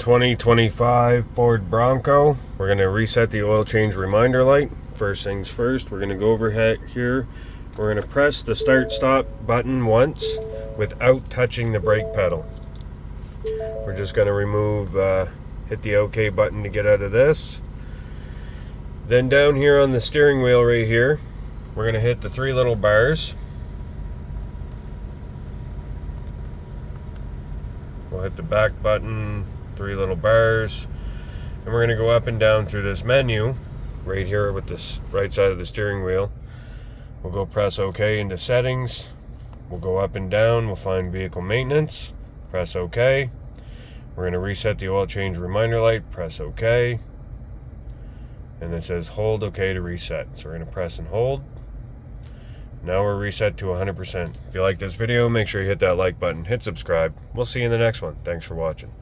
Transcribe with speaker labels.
Speaker 1: 2025 Ford Bronco. We're going to reset the oil change reminder light. First things first, we're going to go over here. We're going to press the start stop button once without touching the brake pedal. We're just going to remove, hit the OK button to get out of this. Then down here on the steering wheel right here, we're going to hit the three little bars. We'll hit the back button, three little bars, and we're going to go up and down through this menu right here with this right side of the steering wheel. We'll go press OK into settings. We'll go up and down. We'll find vehicle maintenance. Press OK. We're going to reset the oil change reminder light. Press OK. And it says hold OK to reset. So we're going to press and hold. Now we're reset to 100%. If you like this video, make sure you hit that like button, hit subscribe. We'll see you in the next one. Thanks for watching.